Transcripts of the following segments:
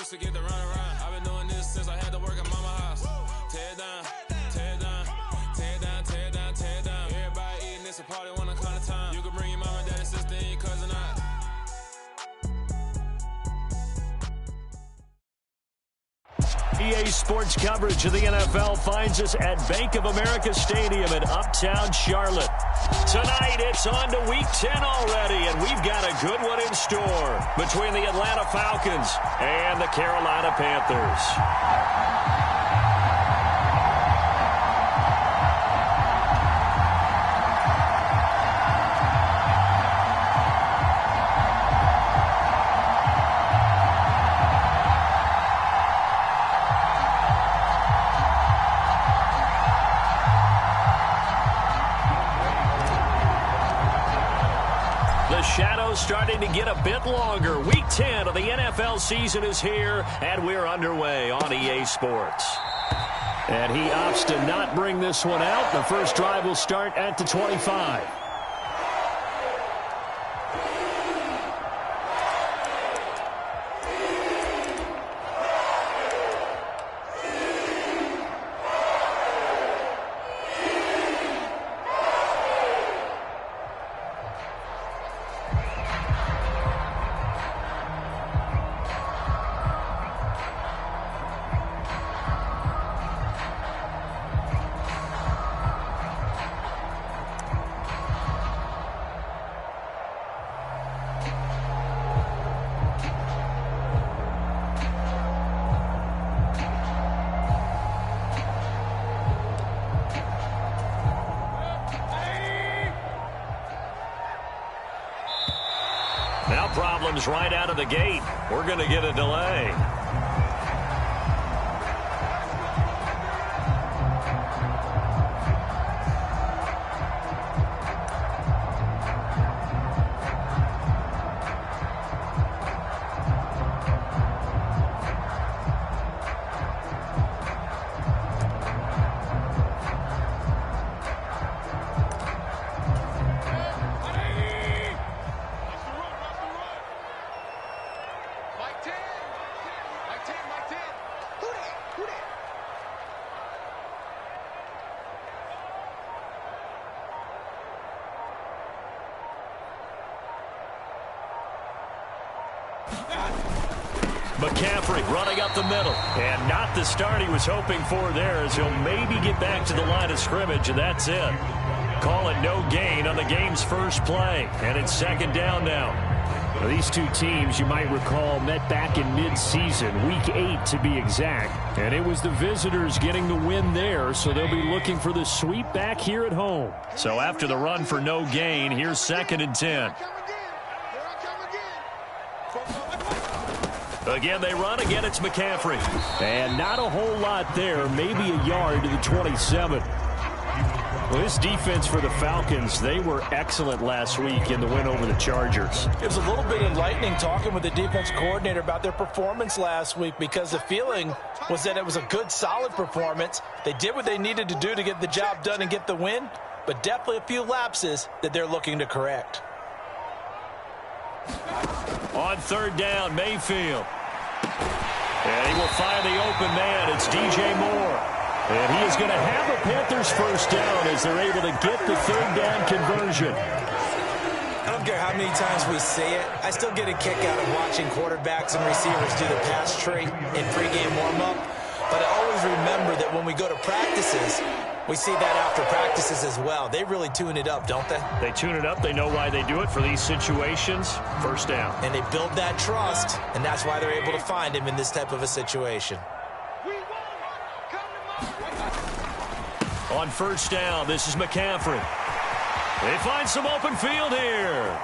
used to get the run around. I've been doing this since I had to work at mama house. Tear it down, tear it down, tear it down, tear it down, tear it down. Everybody eating, it's a party when I come to town. You can bring your mama, daddy, sister, and your cousin out. EA Sports coverage of the NFL finds us at Bank of America Stadium in Uptown Charlotte. Tonight, it's on to Week 10 already, and we've got a good one in store between the Atlanta Falcons and the Carolina Panthers. Shadows starting to get a bit longer. Week 10 of the NFL season is here, and we're underway on EA Sports. And he opts to not bring this one out. The first drive will start at the 25. Now problems right out of the gate. We're going to get a delay. McCaffrey running up the middle. And not the start he was hoping for there, as he'll maybe get back to the line of scrimmage, and that's it. Call it no gain on the game's first play. And it's second down now. Now, these two teams, you might recall, met back in mid-season, Week 8 to be exact. And it was the visitors getting the win there, so they'll be looking for the sweep back here at home. So after the run for no gain, here's 2nd and 10. Again, they run. Again, it's McCaffrey. And not a whole lot there. Maybe a yard to the 27. Well, this defense for the Falcons, they were excellent last week in the win over the Chargers. It was a little bit enlightening talking with the defense coordinator about their performance last week, because the feeling was that it was a good, solid performance. They did what they needed to do to get the job done and get the win, but definitely a few lapses that they're looking to correct. On 3rd down, Mayfield. And he will find the open man. It's DJ Moore. And he is going to have a Panthers first down as they're able to get the 3rd down conversion. I don't care how many times we say it, I still get a kick out of watching quarterbacks and receivers do the pass tree in pregame warm-up. But I always remember that when we go to practices, we see that after practices as well. They really tune it up, don't they? They tune it up. They know why they do it for these situations. First down. And they build that trust, and that's why they're able to find him in this type of a situation. On 1st down, this is McCaffrey. They find some open field here.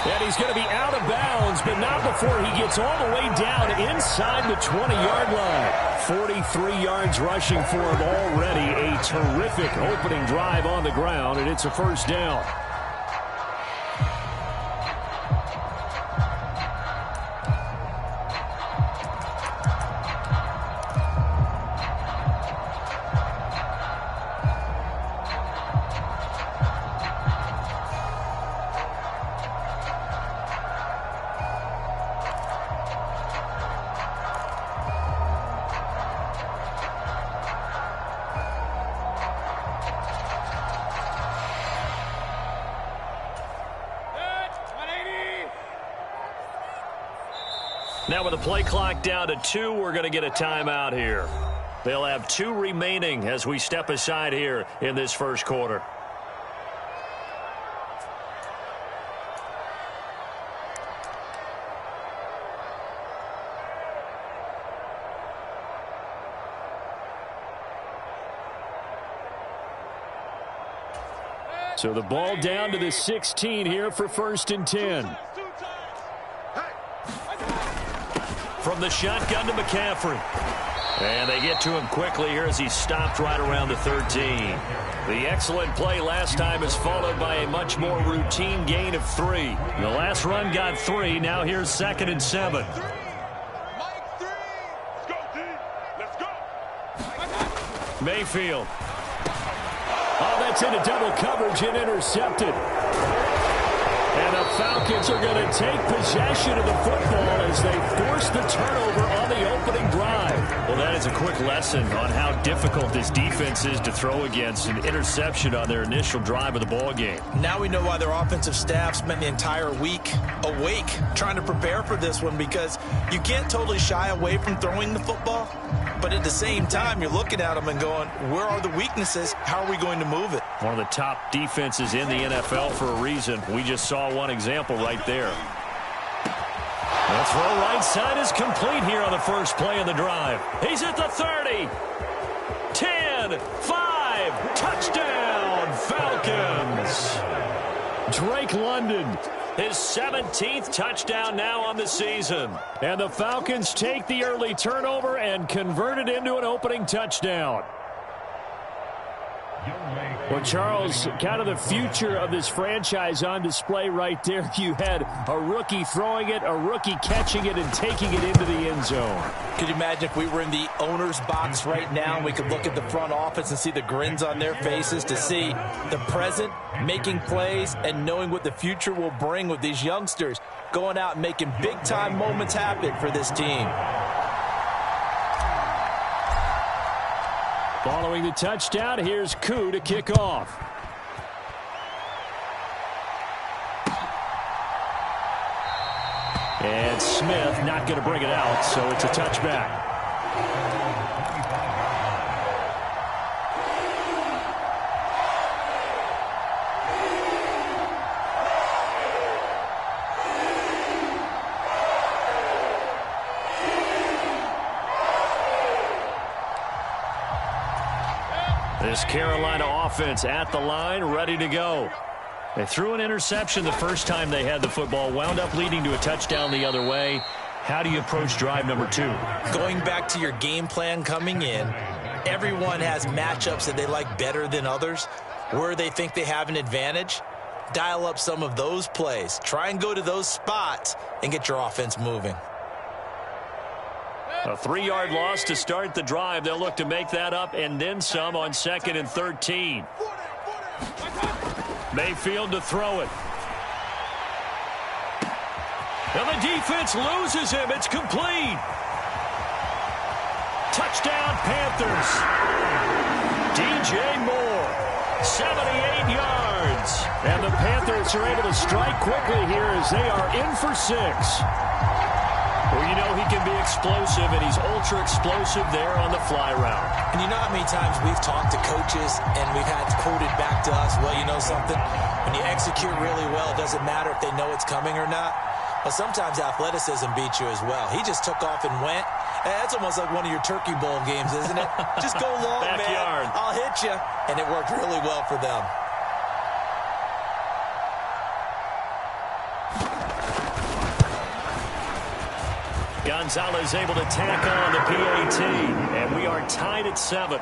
And he's going to be out of bounds, but not before he gets all the way down inside the 20-yard line. 43 yards rushing for him already. A terrific opening drive on the ground, and it's a first down. Now with the play clock down to 2, we're going to get a timeout here. They'll have 2 remaining as we step aside here in this first quarter. So the ball down to the 16 here for 1st and 10. From the shotgun to McCaffrey. And they get to him quickly here as he stopped right around the 13. The excellent play last time is followed by a much more routine gain of 3. The last run got 3. Now here's 2nd and 7. Mayfield. Oh, that's into double coverage and intercepted. And the Falcons are going to take possession of the football as they force the turnover on the opening drive. Well, that is a quick lesson on how difficult this defense is to throw against. An interception on their initial drive of the ball game. Now we know why their offensive staff spent the entire week awake trying to prepare for this one, because you can't totally shy away from throwing the football. But at the same time, you're looking at them and going, where are the weaknesses? How are we going to move it? One of the top defenses in the NFL for a reason. We just saw one example right there. The throw right side is complete here on the first play of the drive. He's at the 30. 10, 5, touchdown, Falcons. Drake London, his 17th touchdown now on the season. And the Falcons take the early turnover and convert it into an opening touchdown. Well, Charles, kind of the future of this franchise on display right there. You had a rookie throwing it, a rookie catching it, and taking it into the end zone. Could you imagine if we were in the owner's box right now and we could look at the front office and see the grins on their faces, to see the present making plays and knowing what the future will bring with these youngsters going out and making big-time moments happen for this team. Following the touchdown, here's Koo to kick off. And Smith not going to bring it out, so it's a touchback. This Carolina offense at the line, ready to go. They threw an interception the first time they had the football, wound up leading to a touchdown the other way. How do you approach drive number 2? Going back to your game plan coming in, everyone has matchups that they like better than others. Where they think they have an advantage, dial up some of those plays. Try and go to those spots and get your offense moving. A 3-yard loss to start the drive. They'll look to make that up and then some on 2nd and 13. Mayfield to throw it. And the defense loses him. It's complete. Touchdown, Panthers. DJ Moore, 78 yards. And the Panthers are able to strike quickly here as they are in for 6. Well, you know he can be explosive, and he's ultra-explosive there on the fly route. And you know how many times we've talked to coaches and we've had quoted back to us, well, you know something? When you execute really well, it doesn't matter if they know it's coming or not. But sometimes athleticism beats you as well. He just took off and went. That's almost like one of your Turkey Bowl games, isn't it? Just go long, Backyard. man. I'll hit you. And it worked really well for them. Gonzalez able to tack on the PAT, and we are tied at 7.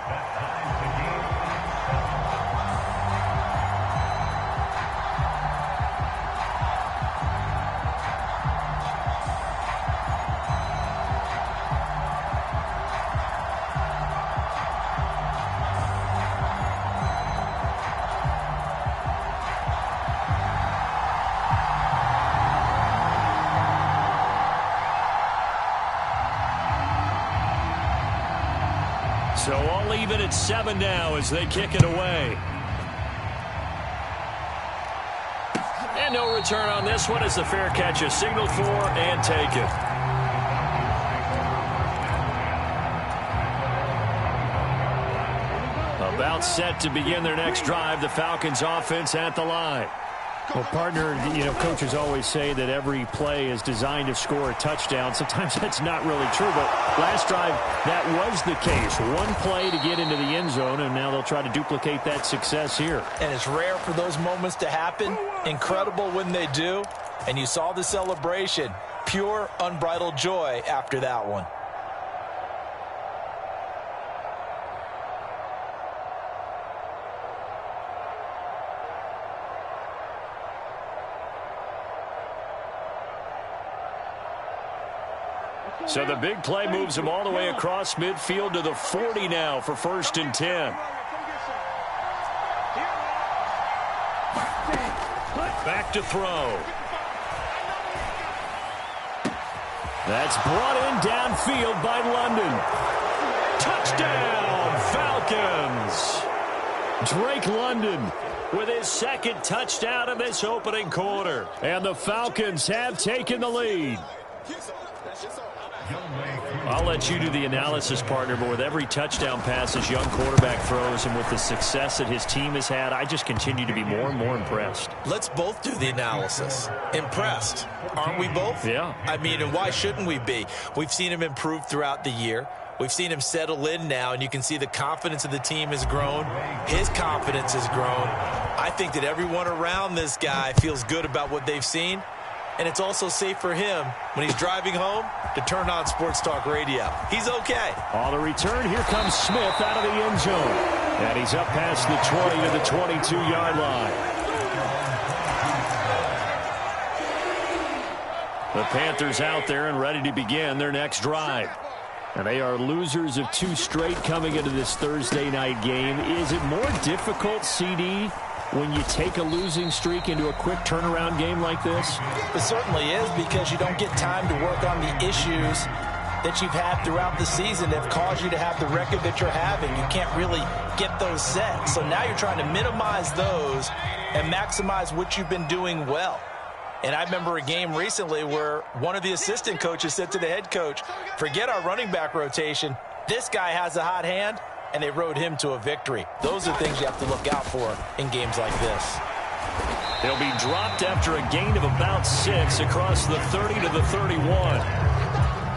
So all even at 7 now as they kick it away. And no return on this one as the fair catch is signaled for and taken. About set to begin their next drive, the Falcons offense at the line. Well, partner, coaches always say that every play is designed to score a touchdown. Sometimes that's not really true, but last drive, that was the case. One play to get into the end zone, and now they'll try to duplicate that success here. And it's rare for those moments to happen. Incredible when they do. And you saw the celebration. Pure, unbridled joy after that one. So the big play moves him all the way across midfield to the 40 now for 1st and 10. Back to throw. That's brought in downfield by London. Touchdown, Falcons! Drake London with his second touchdown of this opening quarter. And the Falcons have taken the lead. I'll let you do the analysis, partner, but with every touchdown pass this young quarterback throws and with the success that his team has had, I just continue to be more and more impressed. Let's both do the analysis. Impressed. Aren't we both? Yeah. I mean, and why shouldn't we be? We've seen him improve throughout the year. We've seen him settle in now, and you can see the confidence of the team has grown. His confidence has grown. I think that everyone around this guy feels good about what they've seen. And it's also safe for him when he's driving home to turn on Sports Talk Radio. He's okay. On the return, here comes Smith out of the end zone. And he's up past the 20 to the 22-yard line. The Panthers out there and ready to begin their next drive. And they are losers of 2 straight coming into this Thursday night game. Is it more difficult, CD, when you take a losing streak into a quick turnaround game like this? It certainly is, because you don't get time to work on the issues that you've had throughout the season that have caused you to have the record that you're having. You can't really get those set. So now you're trying to minimize those and maximize what you've been doing well. And I remember a game recently where one of the assistant coaches said to the head coach, forget our running back rotation. This guy has a hot hand. And they rode him to a victory. Those are things you have to look out for in games like this. He'll be dropped after a gain of about 6 across the 30 to the 31.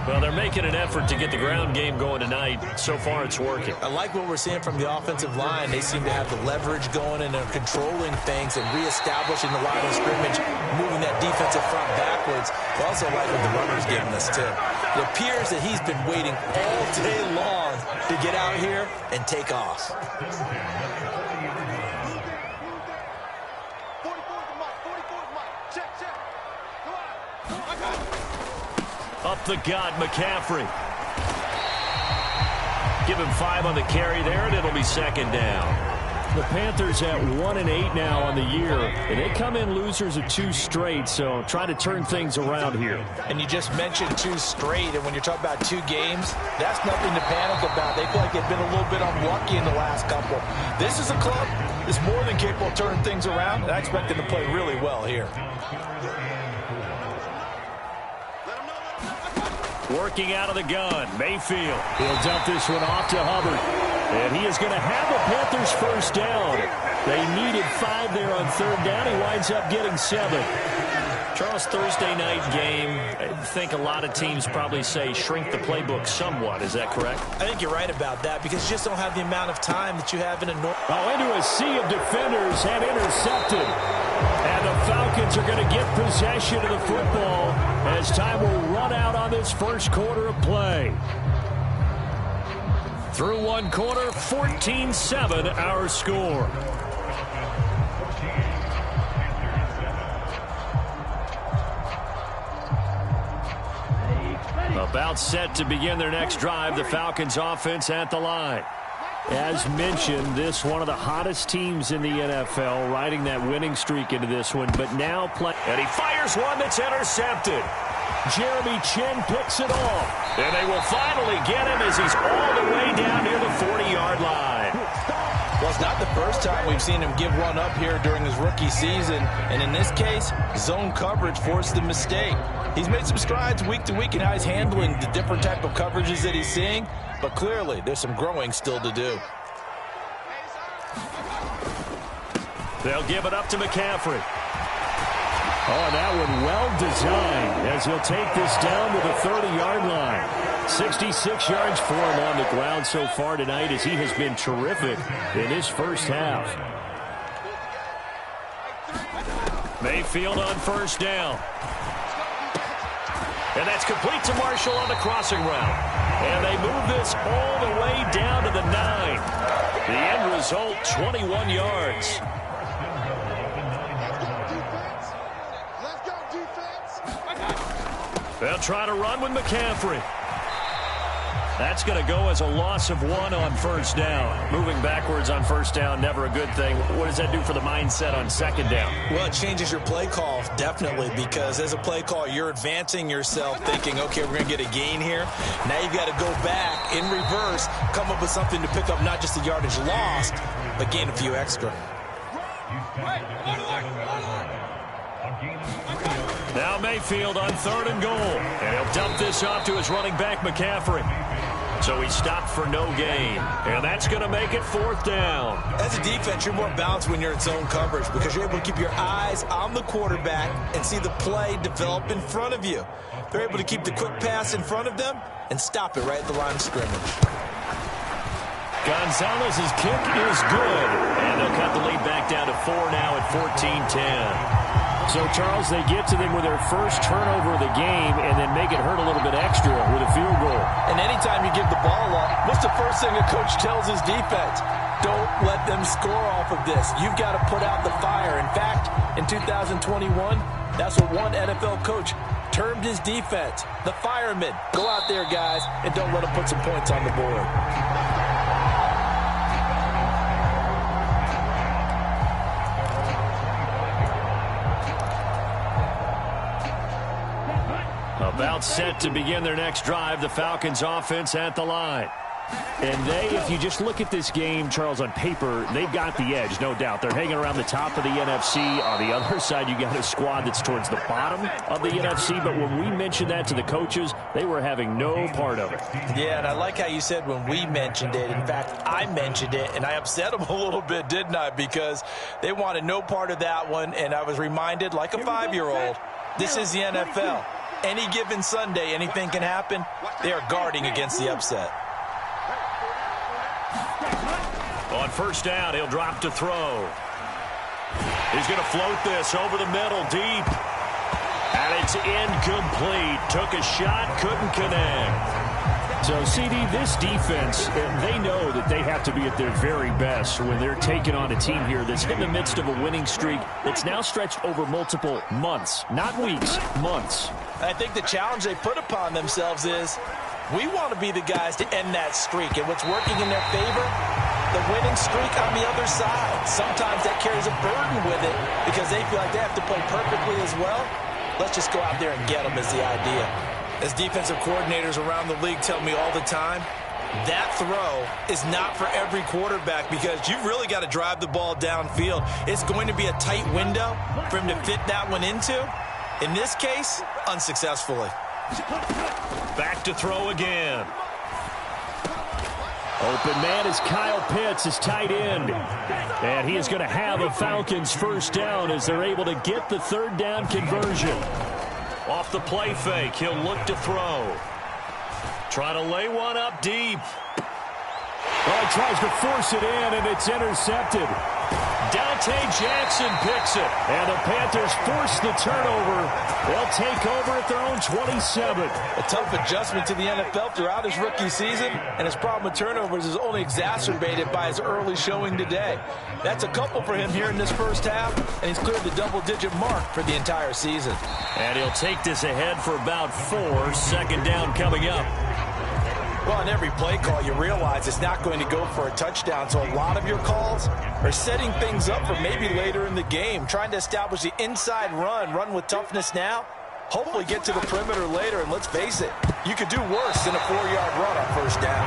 Well, they're making an effort to get the ground game going tonight. So far, it's working. I like what we're seeing from the offensive line. They seem to have the leverage going, and they're controlling things and reestablishing the line of scrimmage, moving that defensive front backwards. I also like what the runner's giving us, too. It appears that he's been waiting all day long to get out here and take off. Up the gut, McCaffrey. Give him 5 on the carry there, and it'll be 2nd down. The Panthers at 1-8 now on the year, and they come in losers of 2 straight, so try to turn things around here. And you just mentioned 2 straight, and when you're talking about 2 games, that's nothing to panic about. They feel like they've been a little bit unlucky in the last couple. This is a club that's more than capable of turning things around, and I expect them to play really well here. Working out of the gun, Mayfield. He'll dump this one off to Hubbard. And he is going to have the Panthers first down. They needed 5 there on 3rd down. He winds up getting 7. Charles, Thursday night game, I think a lot of teams probably say shrink the playbook somewhat. Is that correct? I think you're right about that, because you just don't have the amount of time that you have in a normal. Into a sea of defenders and intercepted. And the Falcons are going to get possession of the football as time will run out on this first quarter of play. Through 1 quarter, 14-7 our score. About set to begin their next drive, the Falcons offense at the line. As mentioned, this one of the hottest teams in the NFL, riding that winning streak into this one, but now play. And he fires one that's intercepted. Jeremy Chin picks it off. And they will finally get him as he's all the way down near the 40-yard line. Well, it's not the first time we've seen him give one up here during his rookie season. And in this case, zone coverage forced the mistake. He's made some strides week to week in how he's handling the different type of coverages that he's seeing. But clearly, there's some growing still to do. They'll give it up to McCaffrey. Oh, and that one well designed as he'll take this down to the 30-yard line. 66 yards for him on the ground so far tonight as he has been terrific in his first half. Mayfield on first down. And that's complete to Marshall on the crossing route. And they move this all the way down to the 9. The end result, 21 yards. They'll try to run with McCaffrey. That's going to go as a loss of 1 on first down. Moving backwards on first down, never a good thing. What does that do for the mindset on second down? Well, it changes your play call, definitely, because as a play call, you're advancing yourself thinking, okay, we're going to get a gain here. Now you've got to go back in reverse, come up with something to pick up not just the yardage lost, but gain a few extra. Now Mayfield on 3rd and goal. And he'll dump this off to his running back, McCaffrey. So he stopped for no gain. And that's going to make it 4th down. As a defense, you're more balanced when you're in zone coverage because you're able to keep your eyes on the quarterback and see the play develop in front of you. They're able to keep the quick pass in front of them and stop it right at the line of scrimmage. Gonzalez's kick is good. And they'll cut the lead back down to 4 now at 14-10. So, Charles, they get to them with their first turnover of the game and then make it hurt a little bit extra with a field goal. And anytime you give the ball up, what's the first thing a coach tells his defense? Don't let them score off of this. You've got to put out the fire. In fact, in 2021, that's what one NFL coach termed his defense, the firemen. Go out there, guys, and don't let them put some points on the board. About set to begin their next drive, the Falcons offense at the line. And they, if you just look at this game, Charles, on paper, they've got the edge, no doubt. They're hanging around the top of the NFC. On the other side, you got a squad that's towards the bottom of the NFC. But when we mentioned that to the coaches, they were having no part of it. Yeah, and I like how you said when we mentioned it. In fact, I mentioned it, and I upset them a little bit, didn't I? Because they wanted no part of that one, and I was reminded, like a 5-year-old, this is the NFL. Any given Sunday, anything can happen. They are guarding against the upset. On first down, he'll drop to throw. He's going to float this over the middle, deep. And it's incomplete. Took a shot, couldn't connect. So, CD, this defense, they know that they have to be at their very best when they're taking on a team here that's in the midst of a winning streak that's now stretched over multiple months. Not weeks, months. I think the challenge they put upon themselves is we want to be the guys to end that streak. And what's working in their favor, the winning streak on the other side. Sometimes that carries a burden with it because they feel like they have to play perfectly as well. Let's just go out there and get them is the idea. As defensive coordinators around the league tell me all the time, that throw is not for every quarterback because you've really got to drive the ball downfield. It's going to be a tight window for him to fit that one into. In this case, unsuccessfully. Back to throw again. Open man is Kyle Pitts, his tight end. And he is going to have a Falcons first down as they're able to get the 3rd down conversion. Off the play fake, he'll look to throw. Try to lay one up deep. Oh, he tries to force it in, and it's intercepted. Dante Jackson picks it, and the Panthers force the turnover. They'll take over at their own 27. A tough adjustment to the NFL throughout his rookie season, and his problem with turnovers is only exacerbated by his early showing today. That's a couple for him here in this first half, and he's cleared the double-digit mark for the entire season. And he'll take this ahead for about 4. 2nd down coming up. Well, in every play call, you realize it's not going to go for a touchdown, so a lot of your calls are setting things up for maybe later in the game, trying to establish the inside run with toughness now, hopefully get to the perimeter later, and let's face it, you could do worse than a 4-yard run on first down.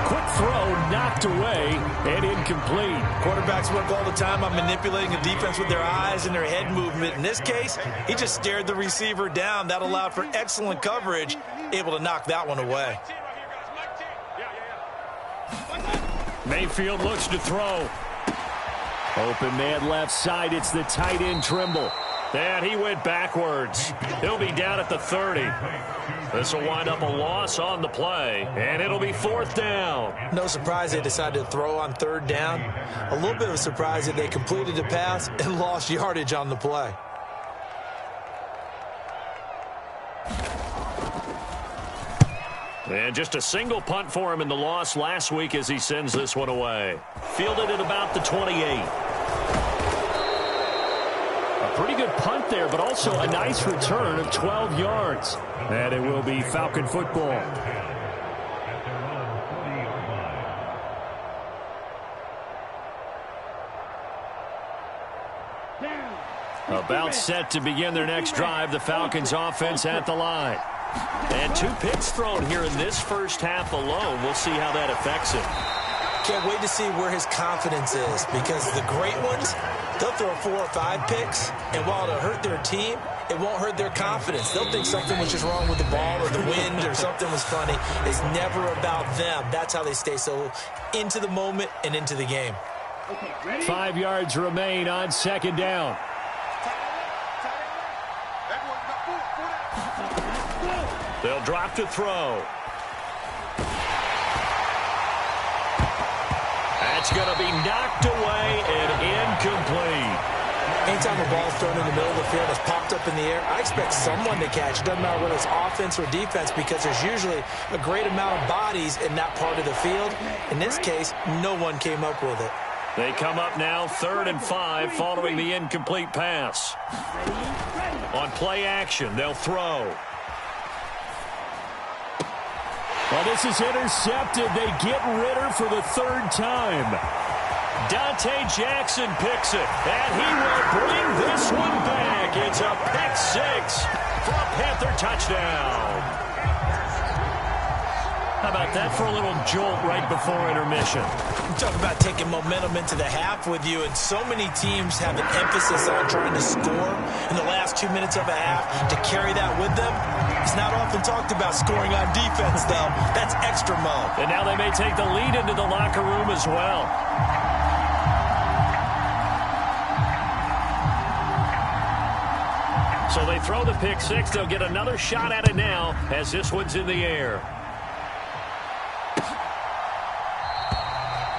Quick throw knocked away and incomplete. Quarterbacks work all the time on manipulating a defense with their eyes and their head movement. In this case, he just stared the receiver down. That allowed for excellent coverage, able to knock that one away. Mayfield looks to throw. Open man left side. It's the tight end Trimble. And he went backwards. He'll be down at the 30. This will wind up a loss on the play, and it'll be 4th down. No surprise they decided to throw on 3rd down. A little bit of a surprise that they completed the pass and lost yardage on the play. And just a single punt for him in the loss last week as he sends this one away. Fielded at about the 28. A pretty good punt there, but also a nice return of 12 yards. And it will be Falcon football. About set to begin their next drive, the Falcons offense at the line. And 2 picks thrown here in this first half alone. We'll see how that affects him. Can't wait to see where his confidence is, because the great ones, they'll throw 4 or 5 picks, and while it'll hurt their team, it won't hurt their confidence. They'll think something was just wrong with the ball or the wind or something was funny. It's never about them. That's how they stay so into the moment and into the game. 5 yards remain on 2nd down. They'll drop to throw. That's going to be knocked away and incomplete. Anytime a ball is thrown in the middle of the field that's popped up in the air, I expect someone to catch. It doesn't matter whether it's offense or defense, because there's usually a great amount of bodies in that part of the field. In this case, no one came up with it. They come up now 3rd and 5 following the incomplete pass. On play action, they'll throw. Well, this is intercepted. They get Ritter for the 3rd time. Dante Jackson picks it, and he will bring this one back. It's a pick 6 for a Panther touchdown. How about that for a little jolt right before intermission? Talk about taking momentum into the half with you, and so many teams have an emphasis on trying to score in the last 2 minutes of a half. To carry that with them, it's not often talked about scoring on defense, though. That's extra mo. And now they may take the lead into the locker room as well. So they throw the pick 6. They'll get another shot at it now as this one's in the air.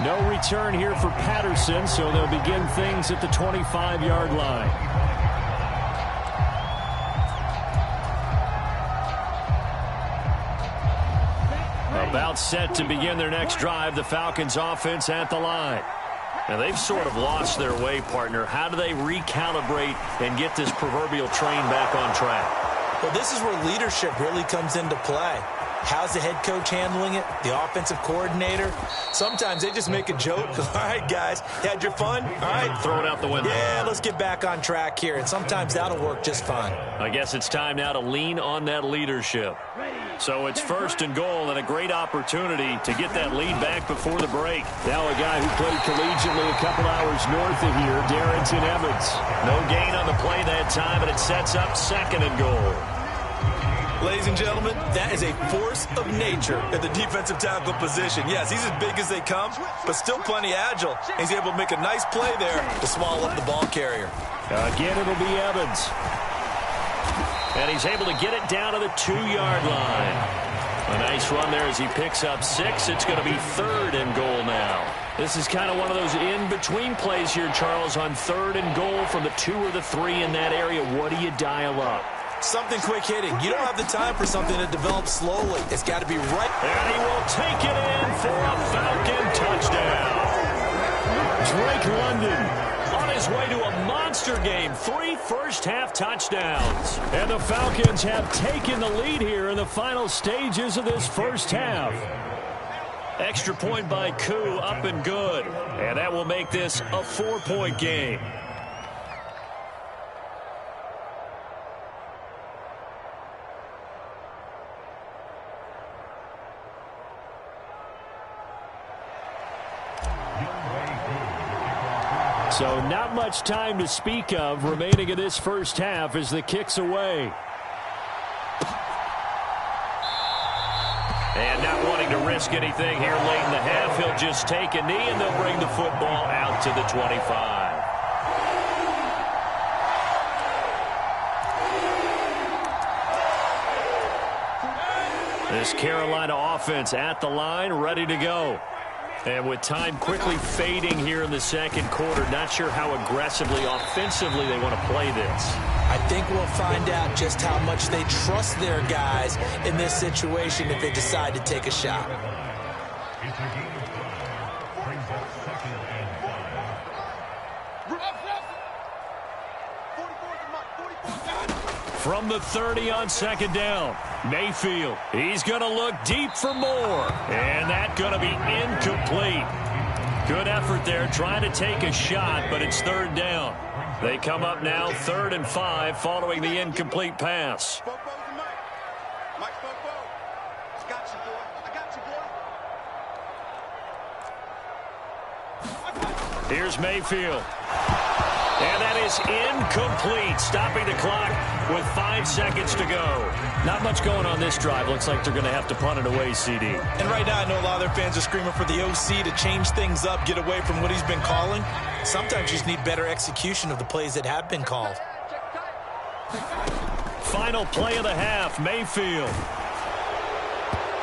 No return here for Patterson, so they'll begin things at the 25-yard line. About set to begin their next drive, the Falcons offense at the line. And they've sort of lost their way, partner. How do they recalibrate and get this proverbial train back on track? Well, this is where leadership really comes into play. How's the head coach handling it? The offensive coordinator? Sometimes they just make a joke. All right, guys, you had your fun? All right. Throw it out the window. Yeah, let's get back on track here. And sometimes that'll work just fine. I guess it's time now to lean on that leadership. So it's 1st and goal, and a great opportunity to get that lead back before the break. Now a guy who played collegiately a couple hours north of here, Darrington Evans. No gain on the play that time, and it sets up 2nd and goal. Ladies and gentlemen, that is a force of nature at the defensive tackle position. Yes, he's as big as they come, but still plenty agile. He's able to make a nice play there to swallow up the ball carrier. Again, it'll be Evans. And he's able to get it down to the 2-yard line. A nice run there as he picks up 6. It's going to be 3rd and goal now. This is kind of one of those in-between plays here, Charles, on 3rd and goal from the 2 or the 3 in that area. What do you dial up? Something quick hitting. You don't have the time for something that develops slowly. It's got to be right. And he will take it in for a Falcon touchdown. Drake London on his way to a monster game. 3 first-half touchdowns. And the Falcons have taken the lead here in the final stages of this first half. Extra point by Koo, up and good. And that will make this a 4-point game. So not much time to speak of remaining in this first half as the kick's away. And not wanting to risk anything here late in the half, he'll just take a knee, and they'll bring the football out to the 25. This Carolina offense at the line, ready to go. And with time quickly fading here in the second quarter, not sure how aggressively, offensively they want to play this. I think we'll find out just how much they trust their guys in this situation if they decide to take a shot. From the 30 on second down, Mayfield. He's going to look deep for more. And that's going to be incomplete. Good effort there trying to take a shot, but it's third down. They come up now 3rd and 5 following the incomplete pass. Here's Mayfield. And that is incomplete, stopping the clock with 5 seconds to go. Not much going on this drive. Looks like they're going to have to punt it away, CD. And right now I know a lot of their fans are screaming for the OC to change things up, get away from what he's been calling. Sometimes you just need better execution of the plays that have been called. Final play of the half, Mayfield.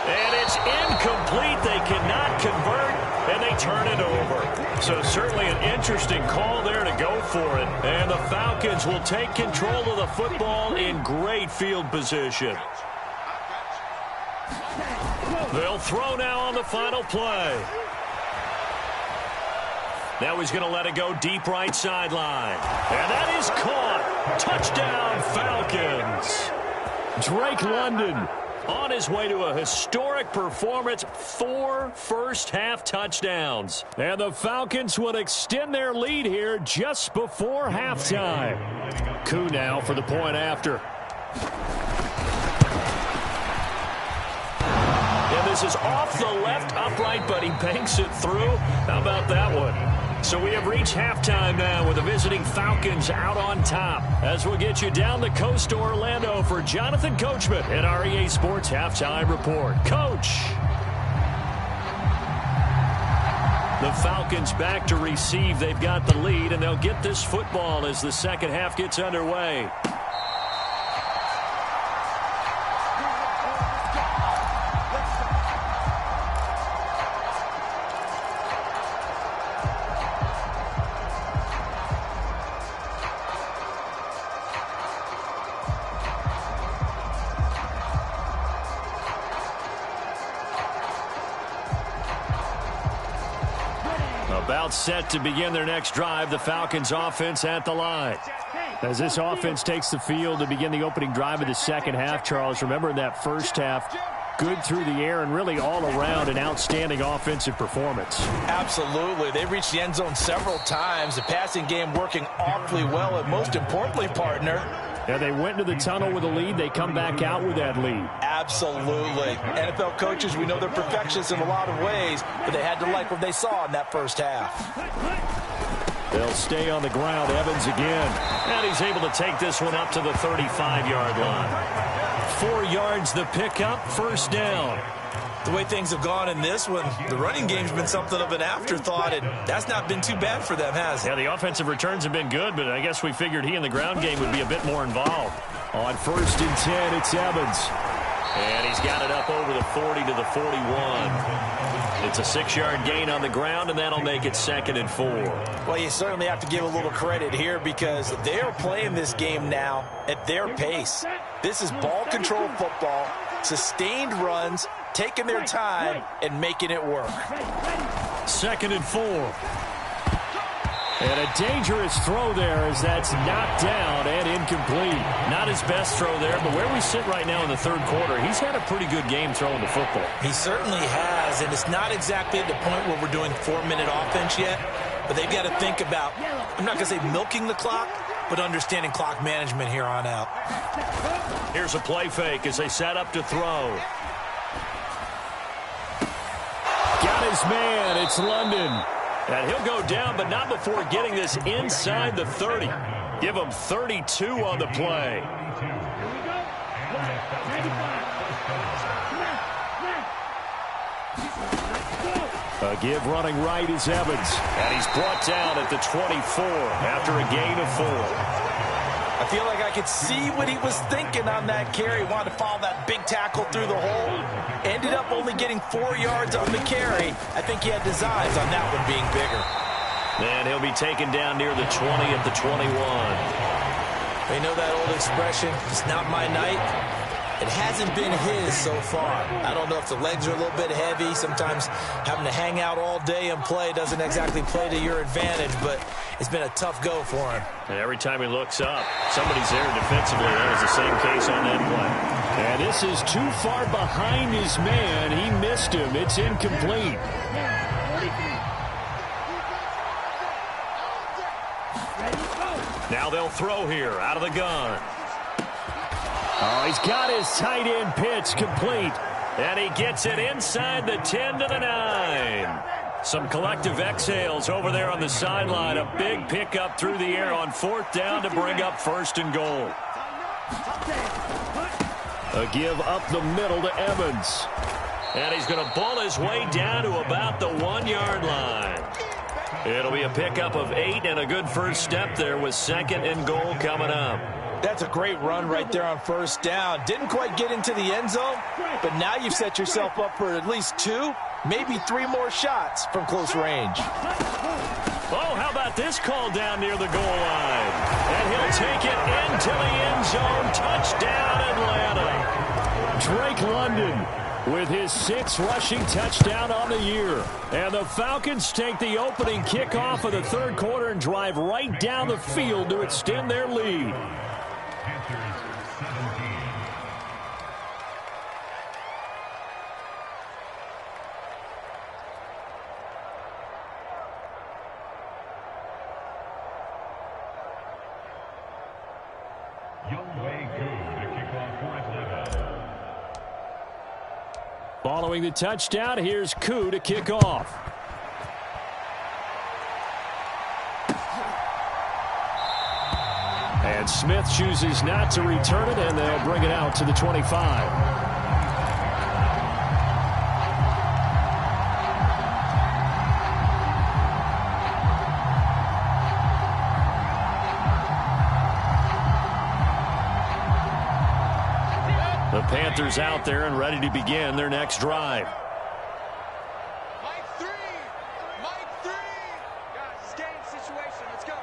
And it's incomplete. They cannot convert, and they turn it over. So certainly an interesting call there to go for it. And the Falcons will take control of the football in great field position. They'll throw now on the final play. Now he's going to let it go deep right sideline. And that is caught. Touchdown, Falcons. Drake London on his way to a historic performance, 4 first-half touchdowns. And the Falcons would extend their lead here just before halftime. Koo now for the point after. And this is off the left upright, but he banks it through. How about that one? So we have reached halftime now with the visiting Falcons out on top. As we'll get you down the coast to Orlando for Jonathan Coachman and our EA Sports Halftime Report. Coach! The Falcons back to receive. They've got the lead, and they'll get this football as the second half gets underway. About set to begin their next drive, the Falcons offense at the line. As this offense takes the field to begin the opening drive of the second half, Charles, remember in that first half, good through the air and really all around an outstanding offensive performance. Absolutely. They reached the end zone several times. The passing game working awfully well, and most importantly, partner, yeah, they went into the tunnel with a lead. They come back out with that lead. Absolutely. NFL coaches, we know they're perfectionists in a lot of ways, but they had to like what they saw in that first half. They'll stay on the ground. Evans again. And he's able to take this one up to the 35-yard line. 4 yards the pickup, first down. The way things have gone in this one, the running game's been something of an afterthought, and that's not been too bad for them, has it? Yeah, the offensive returns have been good, but I guess we figured he in the ground game would be a bit more involved. On 1st and 10, it's Evans. And he's got it up over the 40 to the 41. It's a 6-yard gain on the ground, and that'll make it 2nd and 4. Well, you certainly have to give a little credit here because they are playing this game now at their pace. This is ball control football, sustained runs, taking their time and making it work. 2nd and 4. And a dangerous throw there as that's knocked down and incomplete. Not his best throw there, but where we sit right now in the third quarter, he's had a pretty good game throwing the football. He certainly has, and it's not exactly at the point where we're doing 4-minute offense yet, but they've got to think about, I'm not going to say milking the clock, but understanding clock management here on out. Here's a play fake as they set up to throw. Got his man. It's London. And he'll go down, but not before getting this inside the 30. Give him 32 on the play. A give running right is Evans. And he's brought down at the 24 after a gain of 4. I feel like I could see what he was thinking on that carry. Wanted to follow that big tackle through the hole. Ended up only getting 4 yards on the carry. I think he had designs on that one being bigger. And he'll be taken down near the 20 at the 21. You know that old expression, it's not my night? It hasn't been his so far. I don't know if the legs are a little bit heavy. Sometimes having to hang out all day and play doesn't exactly play to your advantage, but it's been a tough go for him. And every time he looks up, somebody's there defensively. That was the same case on that play. And this is too far behind his man. He missed him. It's incomplete. Now they'll throw here out of the gun. Oh, he's got his tight end pitch complete. And he gets it inside the 10 to the 9. Some collective exhales over there on the sideline. A big pickup through the air on 4th down to bring up 1st and goal. A give up the middle to Evans. And he's going to bull his way down to about the 1-yard line. It'll be a pickup of 8 and a good first step there with 2nd and goal coming up. That's a great run right there on 1st down. Didn't quite get into the end zone, but now you've set yourself up for at least 2, maybe 3 more shots from close range. Oh, how about this call down near the goal line? And he'll take it into the end zone. Touchdown, Atlanta. Drake London with his 6th rushing touchdown on the year. And the Falcons take the opening kickoff of the 3rd quarter and drive right down the field to extend their lead. Following the touchdown, here's Koo to kick off. And Smith chooses not to return it, and they'll bring it out to the 25. The Panthers out there and ready to begin their next drive. Mike 3. Guys, it's game situation. Let's go.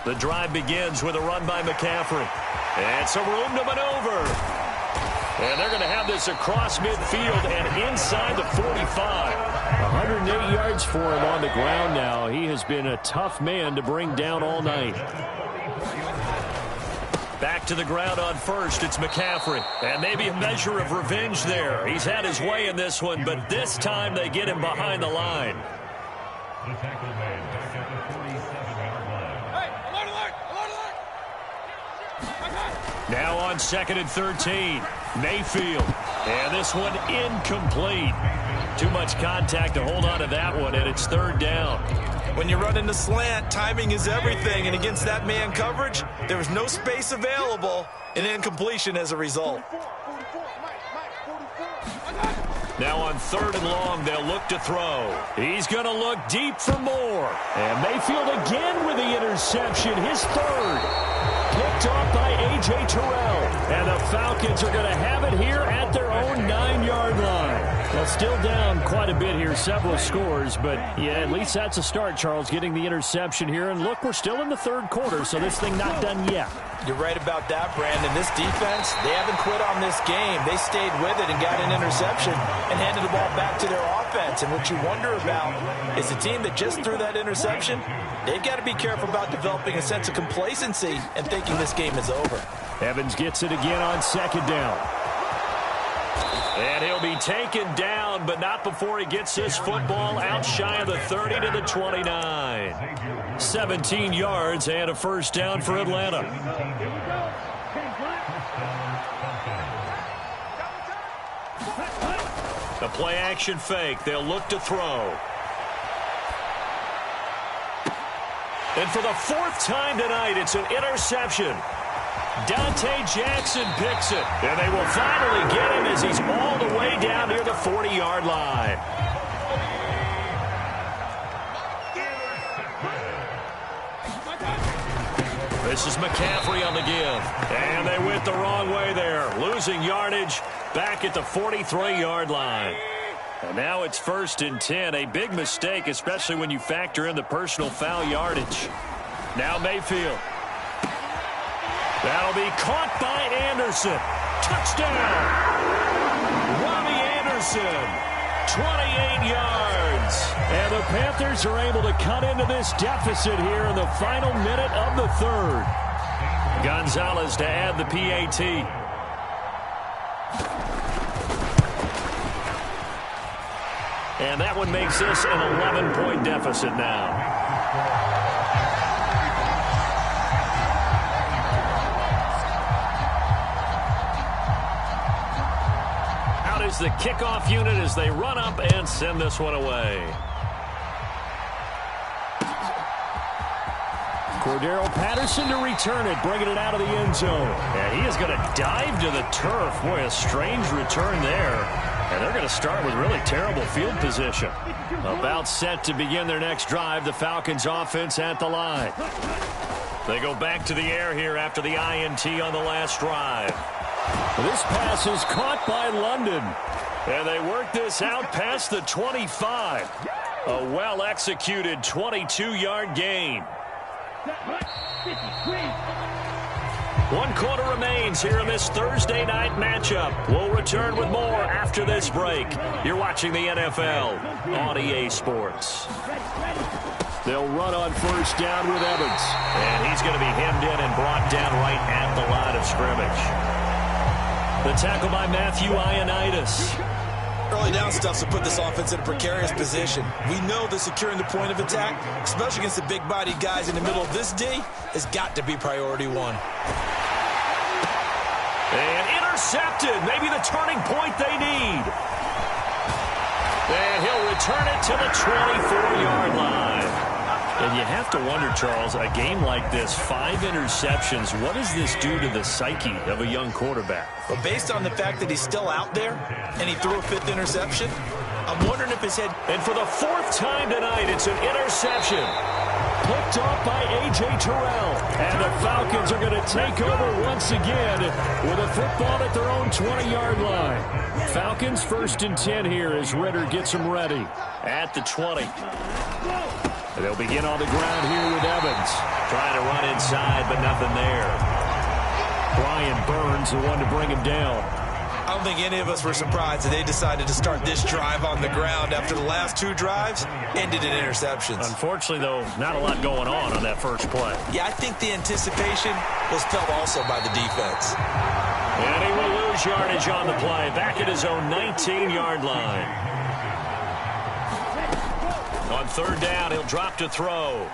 The drive begins with a run by McCaffrey. And some room to maneuver. And they're going to have this across midfield and inside the 45. 108 yards for him on the ground now. He has been a tough man to bring down all night. Back to the ground on 1st, it's McCaffrey. And maybe a measure of revenge there. He's had his way in this one, but this time they get him behind the line. The tackle man back at the 47-yard line. Hey, alert! Now on 2nd and 13, Mayfield. And this one incomplete. Too much contact to hold on to that one, and it's 3rd down. When you're running the slant, timing is everything, and against that man coverage, there was no space available, and incompletion as a result. Now on 3rd and long, they'll look to throw. He's going to look deep for more. And Mayfield again with the interception, his 3rd. Picked off by A.J. Terrell. And the Falcons are going to have it here at their own 9-yard line. Well, still down quite a bit here, several scores, but yeah, at least that's a start, Charles, getting the interception here. And look, we're still in the 3rd quarter, so this thing not done yet. You're right about that, Brandon. This defense, they haven't quit on this game. They stayed with it and got an interception and handed the ball back to their offense. And what you wonder about is the team that just threw that interception, they've got to be careful about developing a sense of complacency and thinking this game is over. Evans gets it again on 2nd down. And he'll be taken down, but not before he gets this football out shy of the 30 to the 29. 17 yards and a 1st down for Atlanta. The play action fake. They'll look to throw. And for the 4th time tonight, it's an interception. Dante Jackson picks it, and they will finally get him as he's all the way down near the 40-yard line. This is McCaffrey on the give. And they went the wrong way there. Losing yardage back at the 43-yard line. And now it's 1st and 10. A big mistake, especially when you factor in the personal foul yardage. Now Mayfield. That'll be caught by Anderson. Touchdown. Robbie Anderson. 28 yards. And the Panthers are able to cut into this deficit here in the final minute of the third. Gonzalez to add the PAT. And that one makes this an 11-point deficit now. Out is the kickoff unit as they run up and send this one away. Cordero Patterson to return it, bringing it out of the end zone. And he is going to dive to the turf. Boy, a strange return there. And they're going to start with really terrible field position. About set to begin their next drive, the Falcons offense at the line. They go back to the air here after the INT on the last drive. This pass is caught by London. And they work this out past the 25. A well-executed 22-yard gain. 1 quarter remains here in this Thursday night matchup. We'll return with more after this break. You're watching the NFL on EA Sports. They'll run on first down with Evans. And he's going to be hemmed in and brought down right at the line of scrimmage. The tackle by Matthew Ioannidis. Early down stuff to put this offense in a precarious position. We know that securing the point of attack, especially against the big-bodied guys in the middle of this D, has got to be priority one. And intercepted. Maybe the turning point they need. And he'll return it to the 24-yard line. And you have to wonder, Charles, a game like this, 5 interceptions, what does this do to the psyche of a young quarterback? Well, based on the fact that he's still out there and he threw a 5th interception, I'm wondering if his head... And for the 4th time tonight, it's an interception. Picked off by A.J. Terrell. And the Falcons are going to take over once again with a football at their own 20-yard line. Falcons 1st and 10 here as Ritter gets them ready at the 20. They'll begin on the ground here with Evans. Trying to run inside, but nothing there. Brian Burns, the one to bring him down. I don't think any of us were surprised that they decided to start this drive on the ground after the last 2 drives ended in interceptions. Unfortunately, though, not a lot going on that first play. Yeah, I think the anticipation was felt also by the defense. And he will lose yardage on the play, back at his own 19-yard line. On 3rd down, he'll drop to throw.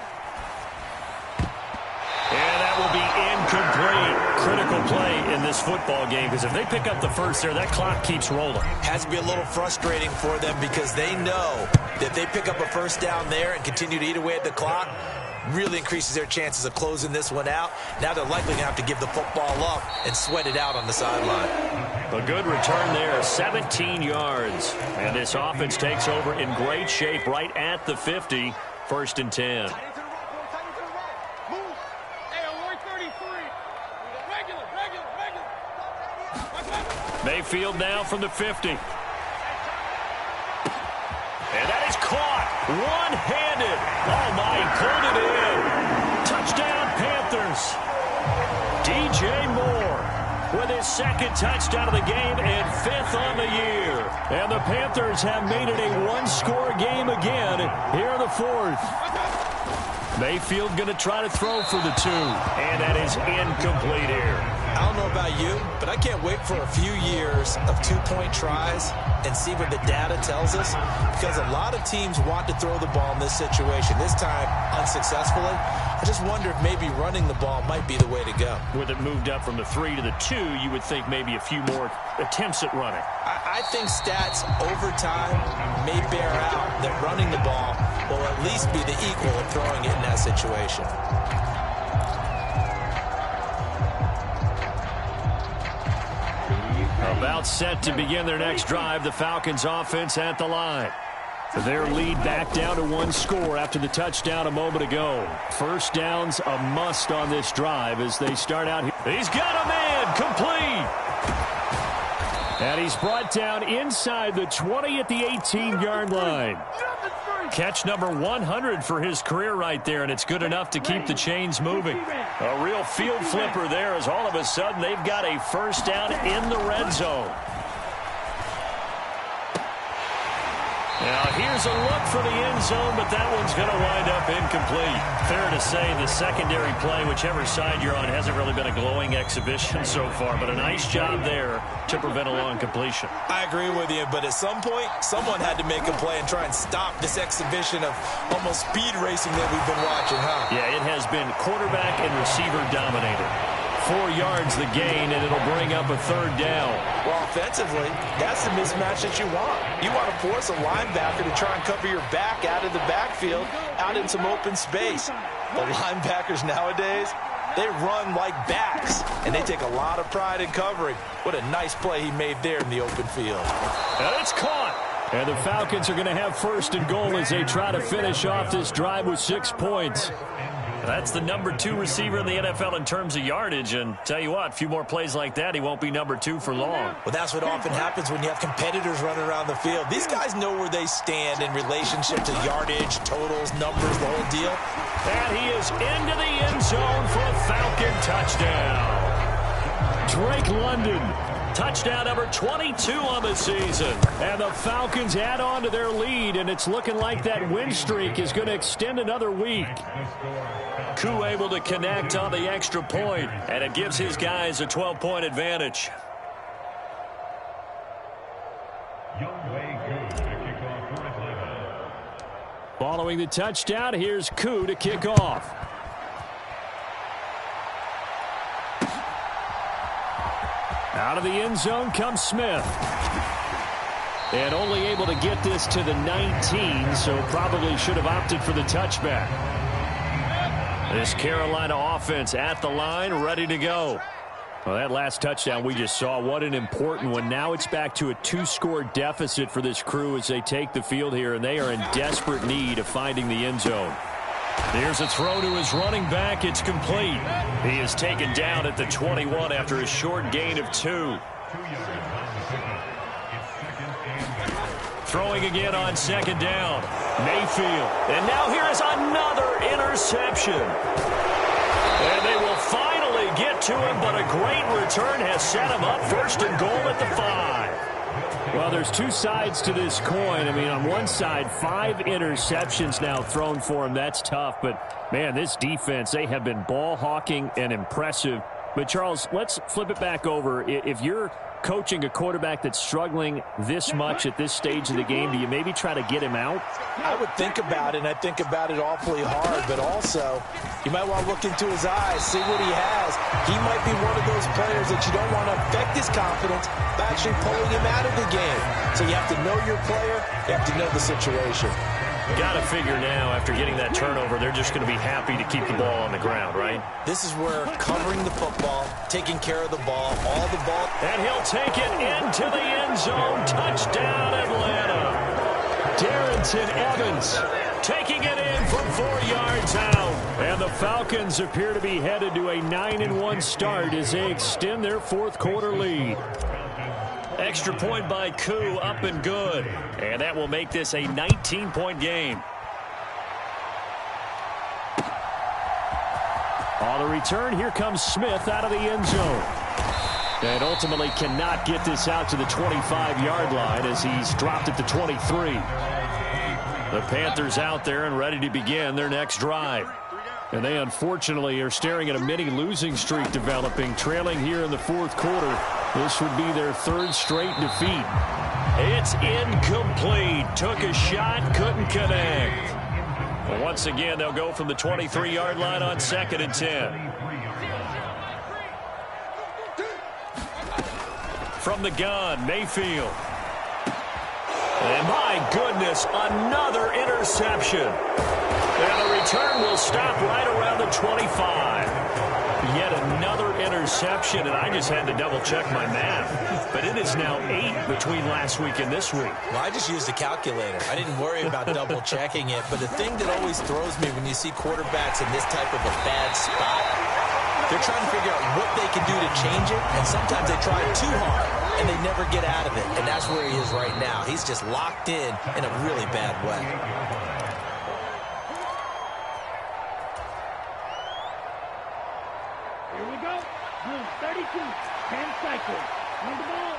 And that will be incomplete. Critical play in this football game, because if they pick up the first there, that clock keeps rolling. Has to be a little frustrating for them because they know that if they pick up a first down there and continue to eat away at the clock, really increases their chances of closing this one out. Now they're likely going to have to give the football up and sweat it out on the sideline. A good return there, 17 yards. And this offense takes over in great shape right at the 50, 1st and 10. Mayfield now from the 50. And that is caught. One-handed. Oh, my, pulled it in. Touchdown, Panthers. DJ Moore with his 2nd touchdown of the game and 5th on the year. And the Panthers have made it a 1-score game again here in the 4th. Mayfield going to try to throw for the 2. And that is incomplete here. I don't know about you, but I can't wait for a few years of 2-point tries and see what the data tells us, because a lot of teams want to throw the ball in this situation, this time unsuccessfully. I just wonder if maybe running the ball might be the way to go. With it moved up from the 3 to the 2, you would think maybe a few more attempts at running. I think stats over time may bear out that running the ball will at least be the equal of throwing it in that situation. About set to begin their next drive, the Falcons offense at the line. Their lead back down to one score after the touchdown a moment ago. First down's a must on this drive as they start out here. He's got a man, complete. And he's brought down inside the 20 at the 18-yard line. Catch number 100 for his career right there, and it's good enough to keep the chains moving. A real field flipper there as all of a sudden they've got a first down in the red zone. Now here's a look for the end zone, but that one's going to wind up incomplete. Fair to say the secondary play, whichever side you're on, hasn't really been a glowing exhibition so far, but a nice job there to prevent a long completion. I agree with you, but at some point, someone had to make a play and try and stop this exhibition of almost speed racing that we've been watching, huh? Yeah, it has been quarterback and receiver dominated. 4 yards the gain, and it'll bring up a third down. Well, offensively, that's the mismatch that you want. You want to force a linebacker to try and cover your back out of the backfield, out in some open space. The linebackers nowadays, they run like backs, and they take a lot of pride in covering. What a nice play he made there in the open field. And it's caught. And the Falcons are going to have first and goal as they try to finish off this drive with 6 points. That's the number 2 receiver in the NFL in terms of yardage, and tell you what, a few more plays like that, he won't be number 2 for long. Well, that's what often happens when you have competitors running around the field. These guys know where they stand in relationship to yardage, totals, numbers, the whole deal. And he is into the end zone for a Falcon touchdown. Drake London, touchdown number 22 on the season. And the Falcons add on to their lead, and it's looking like that win streak is going to extend another week. Koo able to connect on the extra point, and it gives his guys a 12-point advantage. Following the touchdown, here's Koo to kick off. Out of the end zone comes Smith. And only able to get this to the 19, so probably should have opted for the touchback. This Carolina offense at the line, ready to go. Well, that last touchdown we just saw, what an important one. Now it's back to a 2-score deficit for this crew as they take the field here, and they are in desperate need of finding the end zone. Here's a throw to his running back. It's complete. He is taken down at the 21 after a short gain of 2. Throwing again on second down. Mayfield. And now here is another interception. And they will finally get to him, but a great return has set him up first and goal at the 5. Well, there's 2 sides to this coin. I mean, on one side, 5 interceptions now thrown for him. That's tough. But, man, this defense, they have been ball hawking and impressive. But, Charles, let's flip it back over. If you're coaching a quarterback that's struggling this much at this stage of the game, do you maybe try to get him out? I would think about it, and I think about it awfully hard, but also you might want to look into his eyes, see what he has. He might be one of those players that you don't want to affect his confidence by actually pulling him out of the game. So you have to know your player, you have to know the situation. Got to figure now, after getting that turnover, they're just going to be happy to keep the ball on the ground, right? This is where covering the football, taking care of the ball, all the ball. And he'll take it into the end zone. Touchdown, Atlanta. Darrington Evans taking it in from 4 yards out. And the Falcons appear to be headed to a 9-1 start as they extend their 4th quarter lead. Extra point by Koo, up and good. And that will make this a 19-point game. On the return, here comes Smith out of the end zone. And ultimately cannot get this out to the 25-yard line as he's dropped at the 23. The Panthers out there and ready to begin their next drive. And they unfortunately are staring at a mini losing streak developing, trailing here in the 4th quarter. This would be their 3rd straight defeat. It's incomplete. Took a shot, couldn't connect. Well, once again, they'll go from the 23-yard line on 2nd and 10. From the gun, Mayfield. And my goodness, another interception. And the return will stop right around the 25. Yet another interception, and I just had to double-check my math. But it is now 8 between last week and this week. Well, I just used a calculator. I didn't worry about double-checking it. But the thing that always throws me when you see quarterbacks in this type of a bad spot, they're trying to figure out what they can do to change it, and sometimes they try too hard, and they never get out of it. And that's where he is right now. He's just locked in a really bad way. Here we go. 32, 10 cycles. On the ball.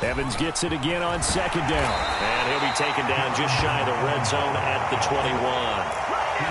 Evans gets it again on second down. And he'll be taken down just shy of the red zone at the 21.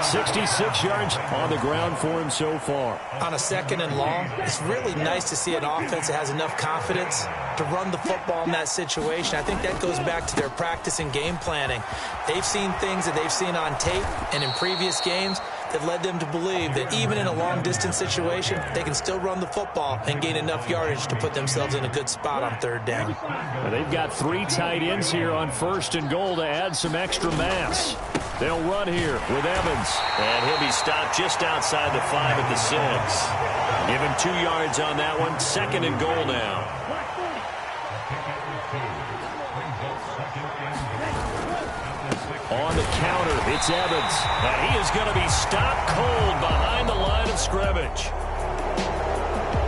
66 yards on the ground for him so far. On a second and long, it's really nice to see an offense that has enough confidence to run the football in that situation. I think that goes back to their practice and game planning. They've seen things that they've seen on tape and in previous games that led them to believe that even in a long-distance situation, they can still run the football and gain enough yardage to put themselves in a good spot on third down. Now they've got 3 tight ends here on first and goal to add some extra mass. They'll run here with Evans. And he'll be stopped just outside the 5 at the 6. Give him 2 yards on that one. Second and goal now. On the counter, it's Evans. And he is going to be stopped cold behind the line of scrimmage.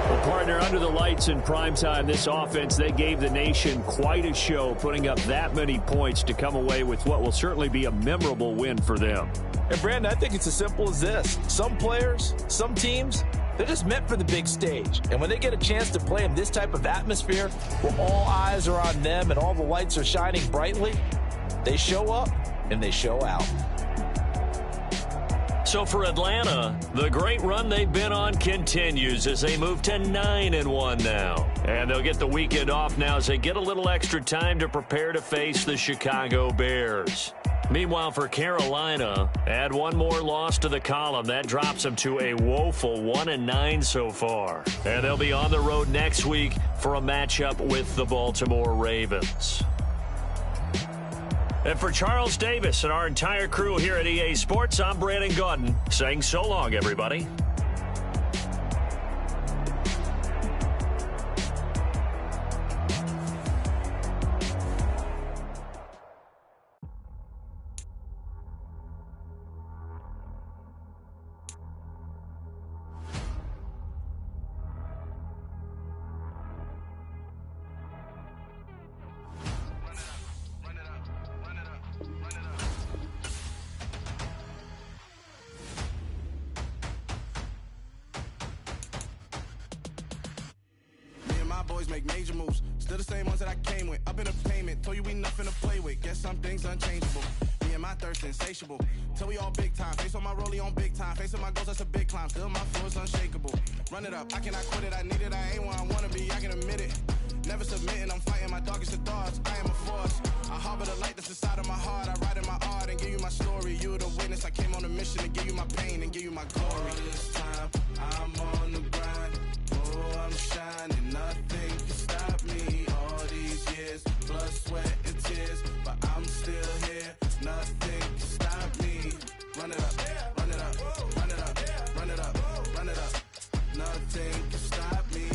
Well, partner, under the lights in primetime, this offense, they gave the nation quite a show, putting up that many points to come away with what will certainly be a memorable win for them. And, Brandon, I think it's as simple as this. Some players, some teams, they're just meant for the big stage. And when they get a chance to play in this type of atmosphere where all eyes are on them and all the lights are shining brightly, they show up and they show out. So for Atlanta, the great run they've been on continues as they move to 9-1 now. And they'll get the weekend off now as they get a little extra time to prepare to face the Chicago Bears. Meanwhile, for Carolina, add one more loss to the column. That drops them to a woeful 1-9 so far. And they'll be on the road next week for a matchup with the Baltimore Ravens. And for Charles Davis and our entire crew here at EA Sports, I'm Brandon Gaudin saying so long, everybody. Boys make major moves, still the same ones that I came with. Up in a payment, told you we nothing to play with. Guess some things unchangeable. Me and my thirst insatiable. Till we all big time. Face on my rollie on big time. Facing my goals, that's a big climb. Still my flow is unshakable. Run it up, I cannot quit it. I need it, I ain't where I wanna be. I can admit it. Never submitting, I'm fighting my darkest of thoughts. I am a force. I harbor the light that's inside of my heart. I write in my art and give you my story. You the witness. I came on a mission to give you my pain and give you my glory. All this time, I'm on the grind. Oh, I'm shining. Nothing can stop me. All these years, blood, sweat, and tears. But I'm still here. Nothing can stop me. Run it up, run it up, run it up, run it up, run it up. Nothing can stop me.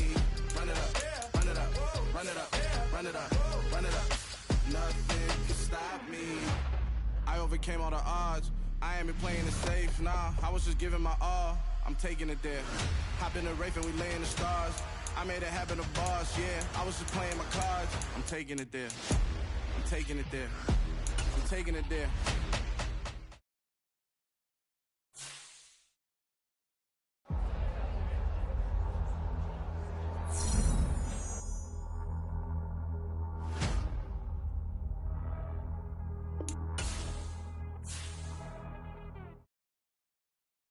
Run it up, run it up, run it up, run it up, run it up. Nothing can stop me. I overcame all the odds. I ain't been playing it safe, nah. I was just giving my all. I'm taking it there. Hop in the Wraith and we lay in the stars. I made it happen to boss, yeah. I was just playing my cards. I'm taking it there. I'm taking it there. I'm taking it there.